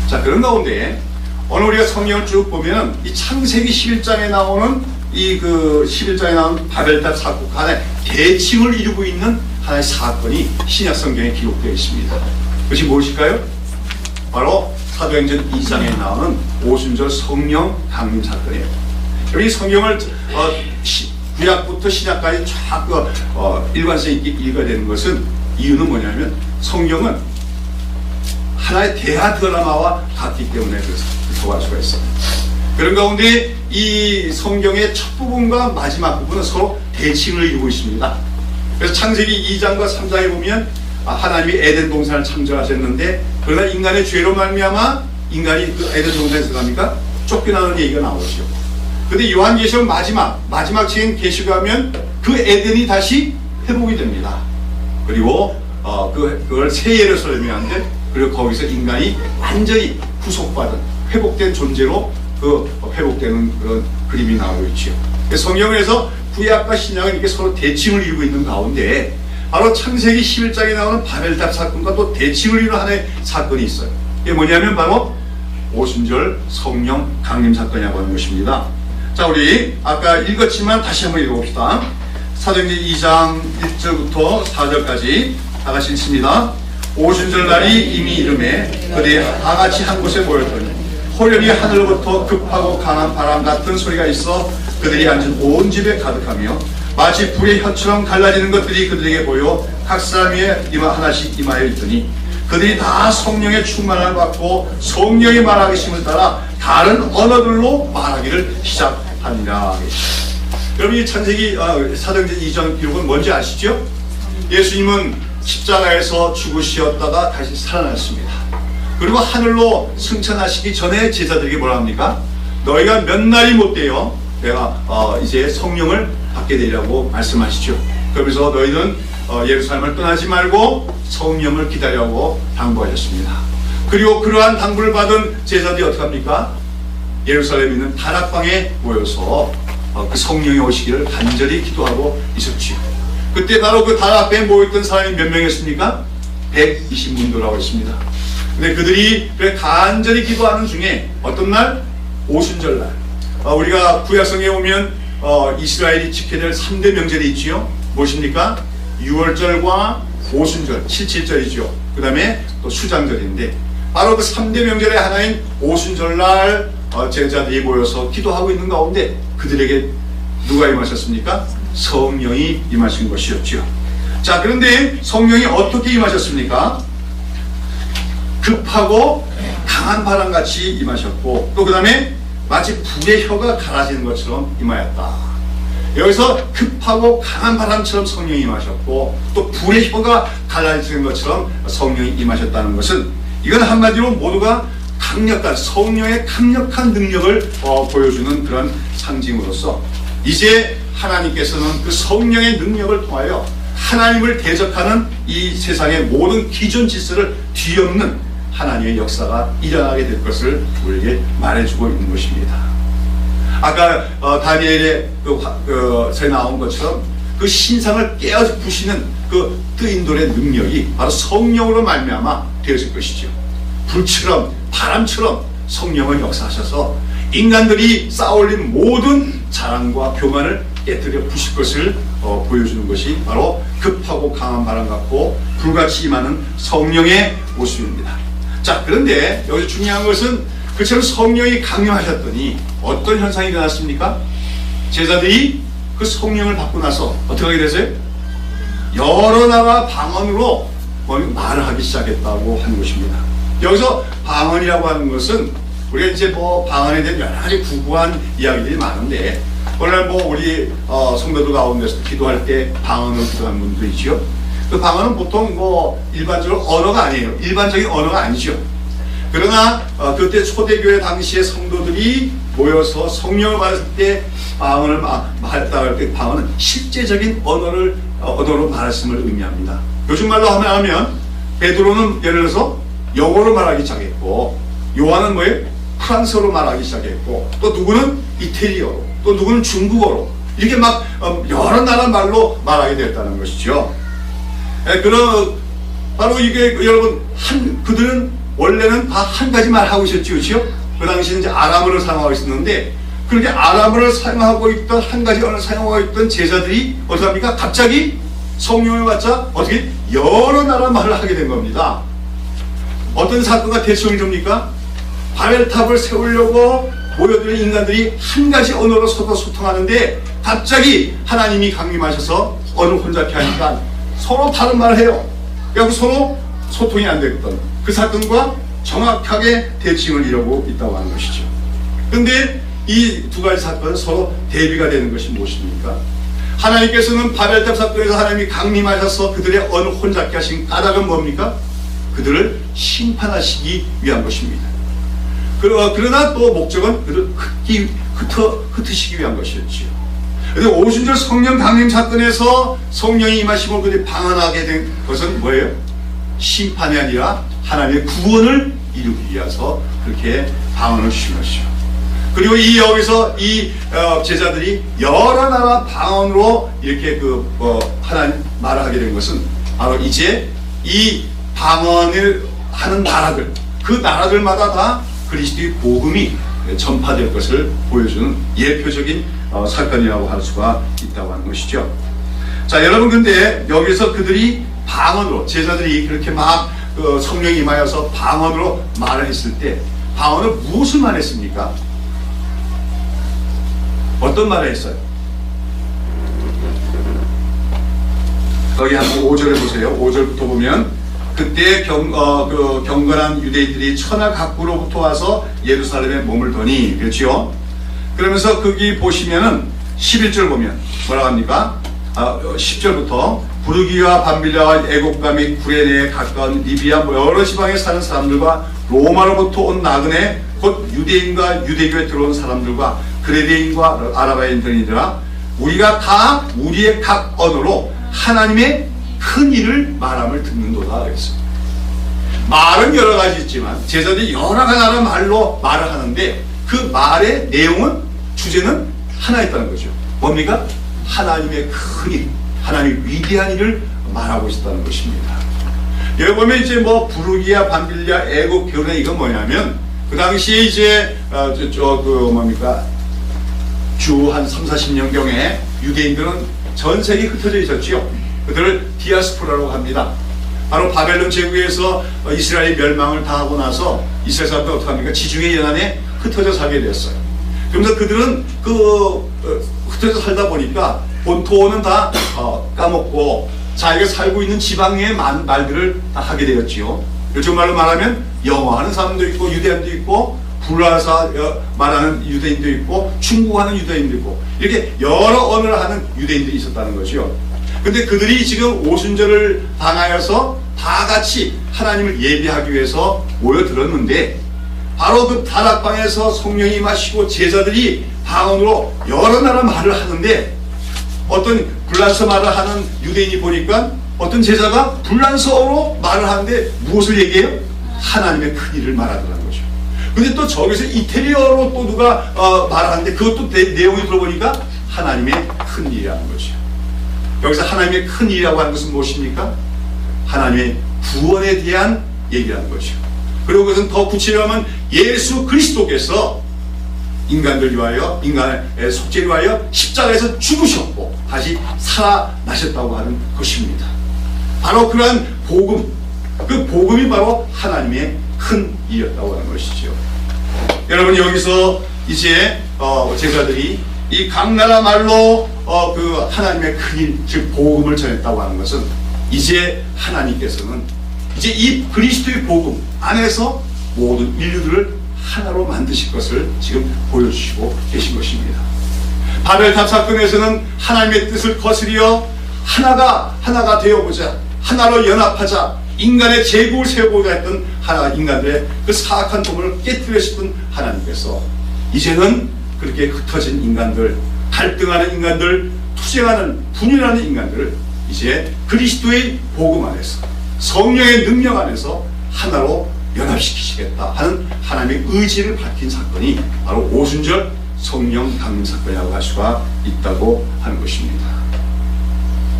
자, 그런 가운데 오늘 우리가 성경을 쭉 보면 이 창세기 11장에 나오는 11장에 나오는 바벨탑 사건 하나의 대칭을 이루고 있는 하나의 사건이 신약 성경에 기록되어 있습니다. 그것이 무엇일까요? 바로 사도행전 2장에 나오는 오순절 성령 강림 사건이에요. 여기 성경을 구약부터 신약까지 쫙 일관성 있게 읽어야 되는 것은 이유는 뭐냐면 성경은 하나의 대화 드라마와 같기 때문에 그렇다고 할 수가 있어요. 그런 가운데 이 성경의 첫 부분과 마지막 부분은 서로 대칭을 이루고 있습니다. 그래서 창세기 2장과 3장에 보면 하나님이 에덴 동산을 창조하셨는데 그러나 인간의 죄로 말미암아 인간이 그 에덴 동산에서 갑니까? 쫓겨나는 얘기가 나오죠. 근데 요한계시록 마지막 책인 계시록하면 그 에덴이 다시 회복이 됩니다. 그리고 그걸 새 예루살렘이 한데 그리고 거기서 인간이 완전히 구속받은 회복된 존재로 그 회복되는 그런 그림이 나오고 있죠. 성경에서 구약과 신약은 이렇게 서로 대칭을 이루고 있는 가운데 바로 창세기 11장에 나오는 바벨탑 사건과 또 대칭을 이루는 하나의 사건이 있어요. 이게 뭐냐면 바로 오순절 성령 강림 사건이라고 하는 것입니다. 자, 우리 아까 읽었지만 다시 한번 읽어봅시다. 사도행전 2장 1절부터 4절까지 다 같이 읽습니다. 오순절 날이 이미 이름에 그들이 다같이 한 곳에 모였더니 호련히 하늘로부터 급하고 강한 바람 같은 소리가 있어 그들이 앉은 온 집에 가득하며 마치 불의 혀처럼 갈라지는 것들이 그들에게 보여 각 사람 위에 하나씩 임하여 있더니 그들이 다 성령의 충만함을 받고 성령의 말하기심을 따라 다른 언어들로 말하기를 시작하니라. 여러분, 이 창세기 사도행전 2장 기록은 뭔지 아시죠? 예수님은 십자가에서 죽으셨다가 다시 살아났습니다. 그리고 하늘로 승천하시기 전에 제자들에게 뭐라 합니까? 너희가 몇 날이 못 되어 내가 이제 성령을 받게 되리라고 말씀하시죠. 그러면서 너희는 예루살렘을 떠나지 말고 성령을 기다려고 당부하셨습니다. 그리고 그러한 당부를 받은 제자들이 어떻게 합니까? 예루살렘에 있는 다락방에 모여서 그 성령이 오시기를 간절히 기도하고 있었지요. 그때 바로 그 다락방에 모였던 사람이 몇 명이었습니까? 120문도라고 했습니다. 근데 그들이 간절히 기도하는 중에 어떤 날? 오순절날. 우리가 구약성에 오면 이스라엘이 지켜야 될 3대 명절이 있지요. 무엇입니까? 6월절과 오순절, 7.7절이죠. 그 다음에 또 수장절인데 바로 그 3대 명절의 하나인 오순절날 제자들이 모여서 기도하고 있는 가운데 그들에게 누가 임하셨습니까? 성령이 임하신 것이었죠. 자, 그런데 성령이 어떻게 임하셨습니까? 급하고 강한 바람같이 임하셨고 또 그 다음에 마치 불의 혀가 갈아지는 것처럼 임하였다. 여기서 급하고 강한 바람처럼 성령이 임하셨고 또 불의 혀가 갈라지는 것처럼 성령이 임하셨다는 것은 이건 한마디로 모두가 강력한 성령의 강력한 능력을 보여주는 그런 상징으로서 이제 하나님께서는 그 성령의 능력을 통하여 하나님을 대적하는 이 세상의 모든 기존 질서를 뒤엎는 하나님의 역사가 일어나게 될 것을 우리에게 말해주고 있는 것입니다. 아까 다니엘의 새 나온 것처럼 그 신상을 깨어 부시는 그 뜨인 돌의 능력이 바로 성령으로 말미암아 되어질 것이죠. 불처럼 바람처럼 성령을 역사하셔서 인간들이 쌓아올린 모든 자랑과 교만을 깨뜨려 부실 것을 보여주는 것이 바로 급하고 강한 바람 같고 불같이 임하는 성령의 모습입니다. 자, 그런데 여기서 중요한 것은 그처럼 성령이 강림하셨더니 어떤 현상이 일어났습니까? 제자들이 그 성령을 받고 나서 어떻게 하게 되세요? 여러 나라 방언으로 말을 하기 시작했다고 하는 것입니다. 여기서 방언이라고 하는 것은 우리가 이제 방언에 대한 여러 가지 구구한 이야기들이 많은데 오늘 우리 성도들 가운데서 기도할 때 방언으로 기도하는 분도 있죠. 그 방언은 보통 일반적으로 언어가 아니에요. 일반적인 언어가 아니죠. 그러나 그때 초대교회 당시의 성도들이 모여서 성령을 받을 때 방언을 말했다고 할 때 방언은 실제적인 언어로 말했음을 의미합니다. 요즘 말로 하면 베드로는 예를 들어서 영어로 말하기 시작했고 요한은 뭐예요? 프랑스어로 말하기 시작했고 또 누구는 이태리어로 또 누구는 중국어로 이렇게 막 여러 나라 말로 말하게 됐다는 것이죠. 바로 이게 여러분 그들은 원래는 다 한 가지 말 하고 있었죠, 그렇죠? 그 당시에는 이제 아람어를 사용하고 있었는데 그렇게 아람어를 사용하고 있던 한 가지 언어를 사용하고 있던 제자들이 어떻게 합니까? 갑자기 성령을 받자 어떻게 여러 나라 말을 하게 된 겁니다. 어떤 사건과 대칭을 줍니까? 바벨탑을 세우려고 모여드는 인간들이 한 가지 언어로 서로 소통하는데 갑자기 하나님이 강림하셔서 언을 혼잡게 하니까 서로 다른 말을 해요. 그래서 서로 소통이 안 되거든. 그 사건과 정확하게 대칭을 이루고 있다고 하는 것이죠. 그런데 이 두 가지 사건은 서로 대비가 되는 것이 무엇입니까? 하나님께서는 바벨탑 사건에서 하나님이 강림하셔서 그들의 언을 혼잡게 하신 까닭은 뭡니까? 그들을 심판하시기 위한 것입니다. 그러나 또 목적은 그들을 흩으시기 위한 것이었지요. 그런데 오순절 성령 강림 사건에서 성령이 임하시고 그들이 방언하게 된 것은 뭐예요? 심판이 아니라 하나님의 구원을 이루기 위해서 그렇게 방언을 주신 것이죠. 그리고 여기서 이 제자들이 여러 나라 방언으로 이렇게 하나님 말을 하게 된 것은 바로 이제 이 방언을 하는 나라들, 그 나라들마다 다 그리스도의 복음이 전파될 것을 보여주는 예표적인 사건이라고 할 수가 있다고 하는 것이죠. 자, 여러분, 근데 여기서 그들이 방언으로, 제자들이 그렇게 막 성령이 임하여서 방언으로 말을 했을 때 방언을 무엇을 말했습니까? 어떤 말을 했어요? 여기 한번 5절에 보세요. 5절부터 보면 그때 경건한 유대인들이 천하 각구로부터 와서 예루살렘에 머물더니, 그렇죠? 그러면서 거기 보시면은 11절 보면 뭐라고 합니까? 10절부터 부르기와 밤빌라와 애국가 및 구레네에 가까운 리비아 여러 지방에 사는 사람들과 로마로부터 온 나그네 곧 유대인과 유대교에 들어온 사람들과 그레데인과 아라바인들이라 우리가 다 우리의 각 언어로 하나님의 큰 일을 말함을 듣는도다 그랬습니다. 말은 여러 가지 있지만 제자들이 여러 가지 말로 말을 하는데 그 말의 내용은, 주제는 하나 있다는 거죠. 뭡니까? 하나님의 큰 일, 하나님의 위대한 일을 말하고 있었다는 것입니다. 여기 보면 이제 부르기야, 밤빌리아, 애국, 결혼, 이건 뭐냐면 그 당시에 이제 뭡니까? 주 한 30-40년경에 유대인들은 전 세계에 흩어져 있었지요. 그들을 디아스포라라고 합니다. 바로 바벨론 제국에서 이스라엘 멸망을 당하고 나서 이스라엘 사람들 어떻게 합니까? 지중해 연안에 흩어져 살게 됐어요. 그러면서 그들은 흩어져 살다 보니까 본토는 다 까먹고 자기가 살고 있는 지방의 말들을 다 하게 되었지요. 요즘 말로 말하면 영어하는 사람도 있고 유대인도 있고 불라사 말하는 유대인도 있고 중국하는 유대인도 있고 이렇게 여러 언어를 하는 유대인들이 있었다는 거죠. 근데 그들이 지금 오순절을 당하여서 다 같이 하나님을 예배하기 위해서 모여들었는데 바로 그 다락방에서 성령이 임하시고 제자들이 방언으로 여러 나라 말을 하는데 어떤 불란서 말을 하는 유대인이 보니까 어떤 제자가 불란서어로 말을 하는데 무엇을 얘기해요? 하나님의 큰 일을 말하더라는 거죠. 근데 또 저기서 이태리어로 또 누가 말하는데 그것도 내용이 들어보니까 하나님의 큰 일이라는 거죠. 여기서 하나님의 큰 일이라고 하는 것은 무엇입니까? 하나님의 구원에 대한 얘기라는 거죠. 그리고 그것은 더 구체적으로 하면 예수 그리스도께서 인간들 위하여, 인간의 속죄를 위하여 십자가에서 죽으셨고 다시 살아나셨다고 하는 것입니다. 바로 그러한 복음, 그 복음이 바로 하나님의 큰 일이었다고 하는 것이죠. 여러분, 여기서 이제 제자들이 이 각 나라 말로 그 하나님의 큰 일, 즉 복음을 전했다고 하는 것은 이제 하나님께서는 이제 이 그리스도의 복음 안에서 모든 인류들을 하나로 만드실 것을 지금 보여주시고 계신 것입니다. 바벨탑 사건에서는 하나님의 뜻을 거스려 하나가 되어보자, 하나로 연합하자, 인간의 제국을 세우고자 했던 인간들의 그 사악한 도문을 깨뜨려 싶은 하나님께서 이제는 그렇게 흩어진 인간들, 갈등하는 인간들, 투쟁하는, 분열하는 인간들을 이제 그리스도의 복음 안에서, 성령의 능력 안에서 하나로 연합시키시겠다 하는 하나님의 의지를 밝힌 사건이 바로 오순절 성령 강림 사건이라고 할 수가 있다고 하는 것입니다.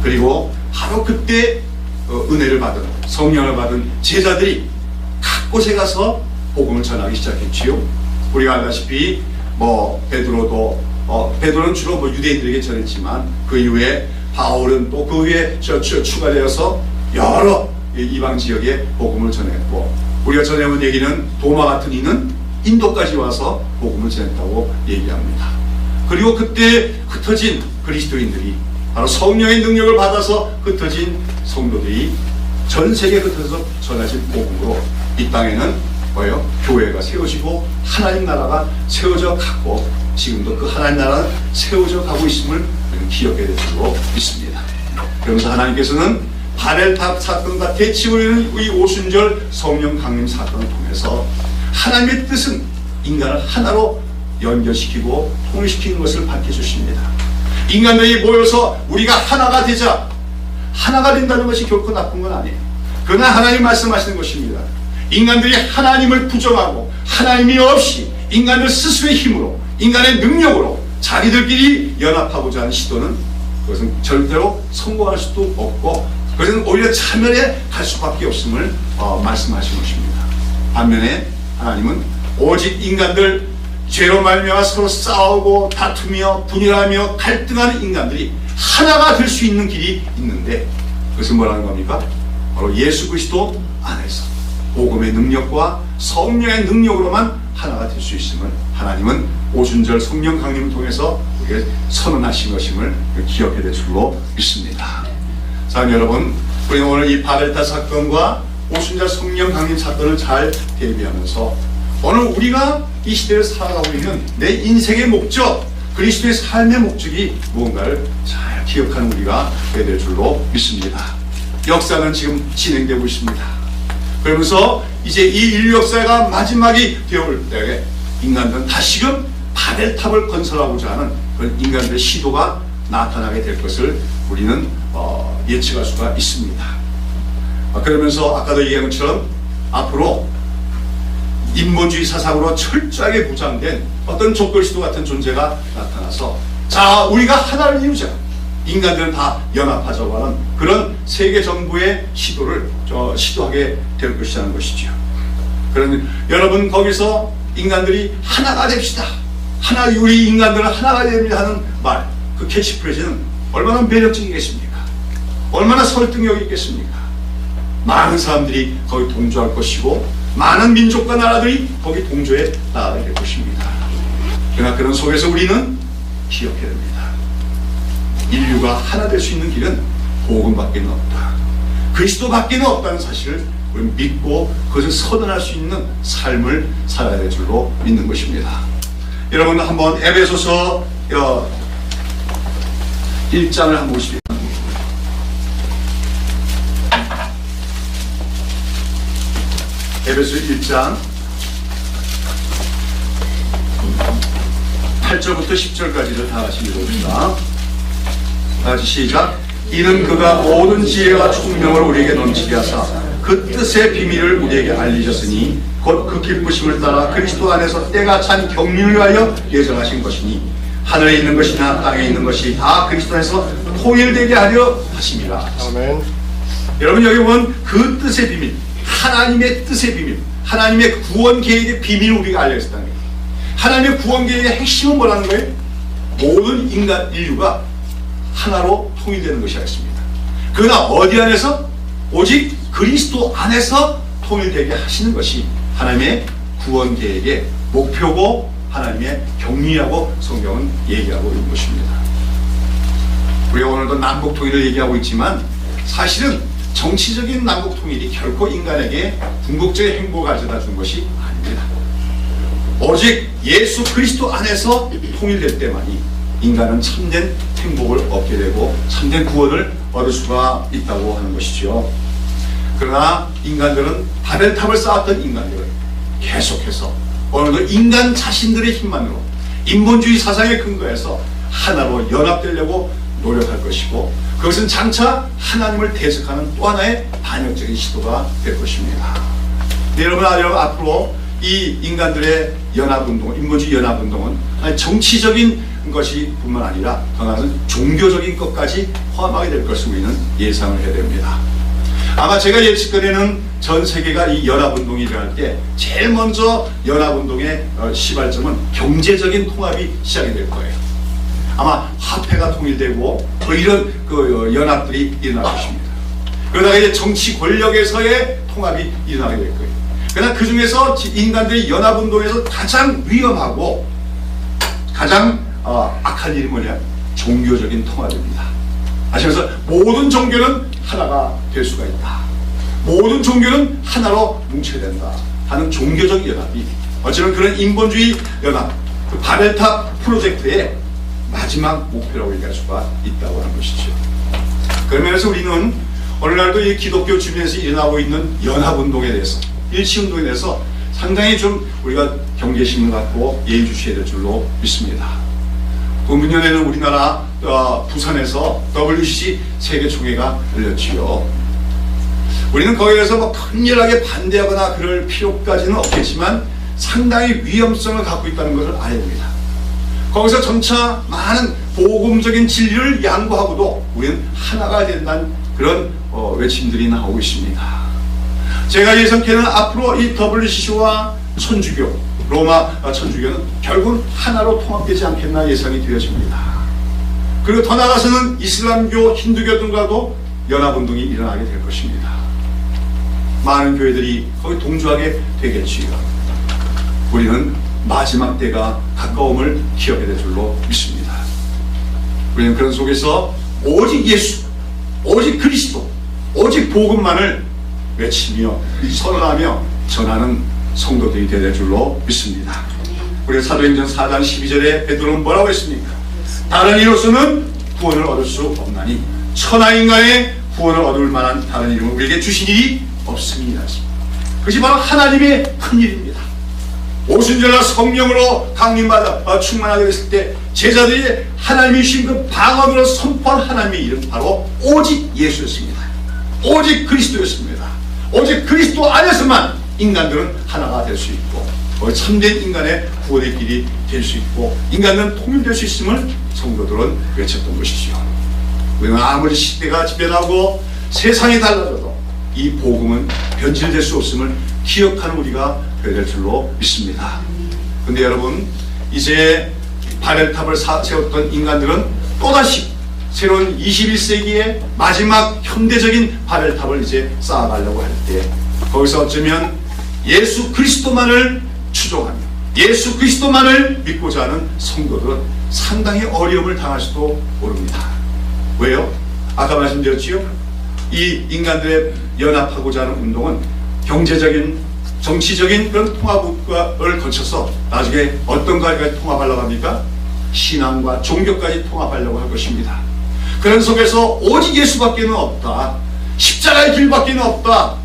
그리고 바로 그때 은혜를 받은, 성령을 받은 제자들이 각 곳에 가서 복음을 전하기 시작했지요. 우리가 알다시피 베드로는 주로 유대인들에게 전했지만 그 이후에 바울은 또 그 위에 추가되어서 여러 이방 지역에 복음을 전했고 우리가 전에 본 얘기는 도마 같은 이는 인도까지 와서 복음을 전했다고 얘기합니다. 그리고 그때 흩어진 그리스도인들이 바로 성령의 능력을 받아서 흩어진 성도들이 전 세계에 흩어져서 전하신 복음으로 이 땅에는 뭐예요? 교회가 세워지고 하나님 나라가 세워져 가고 지금도 그 하나님 나라는 세워져 가고 있음을 기억해야 될 줄로 믿습니다. 그러면서 하나님께서는 바벨탑 사건과 대치우리는 이 오순절 성령 강림 사건을 통해서 하나님의 뜻은 인간을 하나로 연결시키고 통일시키는 것을 밝혀주십니다. 인간들이 모여서 우리가 하나가 되자, 하나가 된다는 것이 결코 나쁜 건 아니에요. 그러나 하나님 말씀하시는 것입니다. 인간들이 하나님을 부정하고 하나님이 없이 인간들 스스로의 힘으로, 인간의 능력으로 자기들끼리 연합하고자 하는 시도는 그것은 절대로 성공할 수도 없고 그것은 오히려 차면에 갈 수밖에 없음을 말씀하신 것입니다. 반면에 하나님은 오직 인간들 죄로 말미암아 서로 싸우고 다투며 분열하며 갈등하는 인간들이 하나가 될 수 있는 길이 있는데 그것은 뭐라는 겁니까? 바로 예수 그리스도 안에서 복음의 능력과 성령의 능력으로만 하나가 될 수 있음을 하나님은 오순절 성령 강림을 통해서 우리에게 선언하신 것임을 기억해야 될 줄로 믿습니다. 자, 여러분, 우리는 오늘 이 바벨탑 사건과 오순절 성령 강림 사건을 잘 대비하면서 오늘 우리가 이 시대를 살아가고 있는 내 인생의 목적, 그리스도의 삶의 목적이 무언가를 잘 기억하는 우리가 되어야 될 줄로 믿습니다. 역사는 지금 진행되고 있습니다. 그러면서 이제 이 인류 역사가 마지막이 되어올 때 인간들은 다시금 바벨탑을 건설하고자 하는 그런 인간들의 시도가 나타나게 될 것을 우리는 예측할 수가 있습니다. 그러면서 아까도 얘기한 것처럼 앞으로 인본주의 사상으로 철저하게 무장된 어떤 족돌시도 같은 존재가 나타나서 자, 우리가 하나를 이루자, 인간들은 다 연합하자고 하는 그런 세계 정부의 시도를 시도하게 될 것이라는 것이죠. 그러면 여러분 거기서 인간들이 하나가 됩시다, 우리 인간들은 하나가 됩니다 하는 말, 그 캐치프레이즈는 얼마나 매력적이겠습니까? 얼마나 설득력이 있겠습니까? 많은 사람들이 거기 동조할 것이고 많은 민족과 나라들이 거기 동조에 나아가게 될 것입니다. 그러나 그런 속에서 우리는 기억해야 됩니다. 인류가 하나 될 수 있는 길은 복음밖에 없다, 그리스도밖에 없다는 사실을 우리는 믿고 그것을 선언할 수 있는 삶을 살아야 될 줄로 믿는 것입니다. 여러분 한번 에베소서 1장을 한번 보십시오. 에베소 1장 8절부터 10절까지를 다 같이 읽어봅시다. 다 같이 시작. 이는 그가 모든 지혜와 총명을 우리에게 넘치게 하사 그 뜻의 비밀을 우리에게 알리셨으니 곧 그 기쁘심을 따라 그리스도 안에서 때가 찬 경륜을 위하여 예정하신 것이니 하늘에 있는 것이나 땅에 있는 것이 다 그리스도 안에서 통일되게 하려 하심이라. 아멘. 여러분 여기 보면 그 뜻의 비밀, 하나님의 뜻의 비밀, 하나님의 구원 계획의 비밀을 우리가 알려 있었다는 거예요. 하나님의 구원 계획의 핵심은 뭐라는 거예요? 모든 인간 인류가 하나로 통일되는 것이 겠습니다. 그러나 어디 안에서? 오직 그리스도 안에서 통일되게 하시는 것이 하나님의 구원 계획의 목표고 하나님의 경륜이라고 성경은 얘기하고 있는 것입니다. 우리가 오늘도 남북 통일을 얘기하고 있지만 사실은 정치적인 남북 통일이 결코 인간에게 궁극적인 행복을 가져다 준 것이 아닙니다. 오직 예수 그리스도 안에서 통일될 때만이 인간은 참된 행복을 얻게 되고 참된 구원을 얻을 수가 있다고 하는 것이죠. 그러나 인간들은 바벨탑을 쌓았던 인간들은 계속해서 오늘도 인간 자신들의 힘만으로 인본주의 사상에 근거해서 하나로 연합되려고 노력할 것이고 그것은 장차 하나님을 대적하는 또 하나의 반역적인 시도가 될 것입니다. 네, 여러분 앞으로 이 인간들의 연합운동, 인본주의 연합운동은 정치적인 것이 뿐만 아니라 더 나아가서 종교적인 것까지 포함하게 될 것을 우리는 예상을 해야 됩니다. 아마 제가 예측컨대는 전 세계가 이 연합운동이 일어날 때 제일 먼저 연합운동의 시발점은 경제적인 통합이 시작이 될 거예요. 아마 화폐가 통일되고 이런 연합들이 일어날 것입니다. 그러다가 이제 정치 권력에서의 통합이 일어나게 될 거예요. 그러나 그 중에서 인간들이 연합운동에서 가장 위험하고 가장 악한 일이 뭐냐? 종교적인 통합입니다. 아시면서 모든 종교는 하나가 될 수가 있다. 모든 종교는 하나로 뭉쳐야 된다 하는 종교적 연합이 어쩌면 그런 인본주의 연합, 그 바벨탑 프로젝트의 마지막 목표라고 얘기할 수가 있다고 하는 것이죠. 그런 면에서 우리는 오늘날도 이 기독교 주변에서 일어나고 있는 연합운동에 대해서, 일치운동에 대해서 상당히 좀 우리가 경계심을 갖고 예의주시해야 될 줄로 믿습니다. 문년에는 우리나라 부산에서 WCC 세계총회가 열렸지요. 우리는 거기에 대해서 뭐 강렬하게 반대하거나 그럴 필요까지는 없겠지만 상당히 위험성을 갖고 있다는 것을 알아야 됩니다. 거기서 점차 많은 복음적인 진리를 양보하고도 우리는 하나가 된다는 그런 외침들이 나오고 있습니다. 제가 예상케는 앞으로 이 WCC와 천주교, 로마 천주교는 결국은 하나로 통합되지 않겠나 예상이 되어집니다. 그리고 더 나아가서는 이슬람교, 힌두교 등과도 연합운동이 일어나게 될 것입니다. 많은 교회들이 거기 동조하게 되겠지요. 우리는 마지막 때가 가까움을 기억해야 될 줄로 믿습니다. 우리는 그런 속에서 오직 예수, 오직 그리스도, 오직 복음만을 외치며 선언하며 전하는 성도들이 되야 될 줄로 믿습니다. 우리 사도행전 4장 12절에 베드로는 뭐라고 했습니까? 다른 이로서는 구원을 얻을 수 없나니 천하인간의 구원을 얻을 만한 다른 이름을 우리에게 주신 일이 없습니다. 그것이 바로 하나님의 큰 일입니다. 오순절날 성령으로 강림받아 충만하게 됐을 때 제자들이 하나님이 주신 그 방언으로 선포한 하나님의 이름 바로 오직 예수였습니다. 오직 그리스도였습니다. 오직 그리스도 안에서만 인간들은 하나가 될 수 있고 참된 인간의 구원의 길이 될 수 있고 인간은 통일될 수 있음을 성도들은 외쳤던 것이죠. 우리는 아무리 시대가 변하고 세상이 달라져도 이 복음은 변질될 수 없음을 기억하는 우리가 되어야 될 줄로 믿습니다. 근데 여러분, 이제 바벨탑을 세웠던 인간들은 또다시 새로운 21세기의 마지막 현대적인 바벨탑을 이제 쌓아가려고 할 때 거기서 어쩌면 예수 그리스도만을 추종하며 예수 그리스도만을 믿고자 하는 성도들은 상당히 어려움을 당할 수도 모릅니다. 왜요? 아까 말씀드렸지요? 이 인간들의 연합하고자 하는 운동은 경제적인, 정치적인 그런 통합을 거쳐서 나중에 어떤 가지까지 통합하려고 합니까? 신앙과 종교까지 통합하려고 할 것입니다. 그런 속에서 오직 예수밖에는 없다. 십자가의 길밖에는 없다.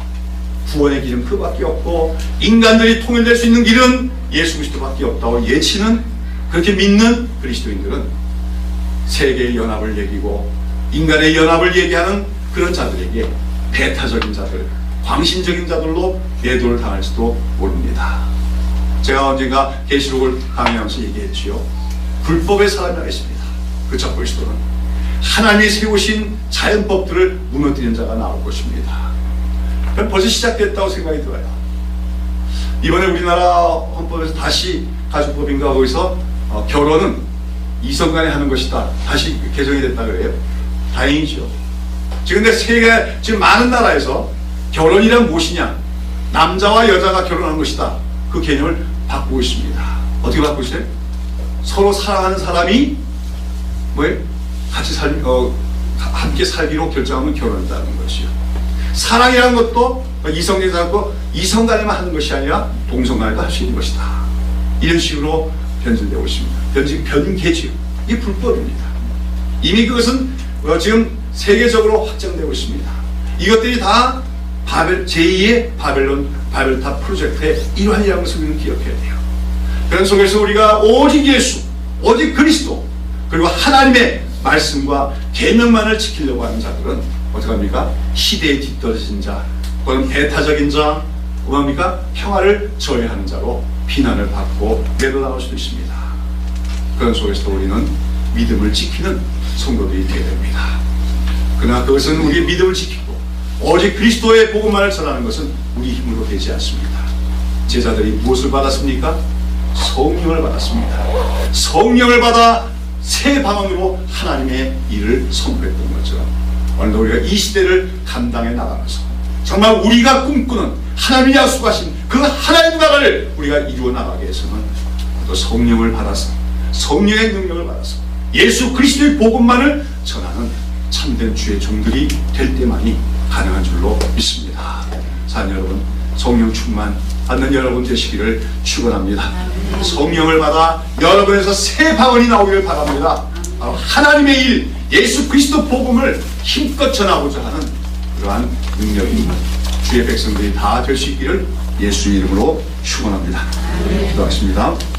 구원의 길은 그밖에 없고 인간들이 통일될 수 있는 길은 예수 그리스도밖에 없다고 예치는, 그렇게 믿는 그리스도인들은 세계의 연합을 얘기고 인간의 연합을 얘기하는 그런 자들에게 배타적인 자들, 광신적인 자들로 매도를 당할지도 모릅니다. 제가 언젠가 계시록을 강의하면서 얘기했지요. 불법의 사람이 있습니다. 그렇죠? 그리스도는 하나님이 세우신 자연법들을 무너뜨리는 자가 나올 것입니다. 벌써 시작됐다고 생각이 들어요. 이번에 우리나라 헌법에서 다시 가족법인가 거기서 결혼은 이성간에 하는 것이다 다시 개정이 됐다 그래요. 다행이죠. 지금 근데 세계 지금 많은 나라에서 결혼이란 무엇이냐, 남자와 여자가 결혼하는 것이다, 그 개념을 바꾸고 있습니다. 어떻게 바꾸고 있어요? 서로 사랑하는 사람이 뭐예요? 같이 함께 살기로 결정하면 결혼한다는 것이요. 사랑이라는 것도 이성간에서 하고 이성간에만 하는 것이 아니라 동성간에도 할 수 있는 것이다. 이런 식으로 변질되고 있습니다. 변개지요. 이게 불법입니다. 이미 그것은 지금 세계적으로 확정되고 있습니다. 이것들이 다 제2의 바벨탑 프로젝트의 일환이라는 것을 우리는 기억해야 돼요. 그런 속에서 우리가 오직 예수, 오직 그리스도, 그리고 하나님의 말씀과 계명만을 지키려고 하는 자들은 어떻게 합니까? 시대에 뒤떨어진 자, 또는 배타적인 자, 뭐합니까? 평화를 저해하는 자로 비난을 받고 매도당할 수도 있습니다. 그런 속에서 우리는 믿음을 지키는 성도들이 되어야 됩니다. 그러나 그것은 우리의 믿음을 지키고 오직 그리스도의 복음만을 전하는 것은 우리 힘으로 되지 않습니다. 제자들이 무엇을 받았습니까? 성령을 받았습니다. 성령을 받아 새 방언으로 하나님의 일을 선포했던 것처럼 오늘도 우리가 이 시대를 감당해 나가면서 정말 우리가 꿈꾸는 하나님이 약속하신 그 하나님 나라를 우리가 이루어 나가게 해서는 또 성령을 받아서, 성령의 능력을 받아서 예수 그리스도의 복음만을 전하는 참된 주의 종들이 될 때만이 가능한 줄로 믿습니다. 사랑하는 여러분, 성령 충만 받는 여러분 되시기를 축원합니다. 성령을 받아 여러분에서 새 방언이 나오기를 바랍니다. 바로 하나님의 일, 예수 그리스도 복음을 힘껏 전하고자 하는 그러한 능력이 주의 백성들이 다 될 수 있기를 예수 이름으로 축원합니다. 기도하겠습니다.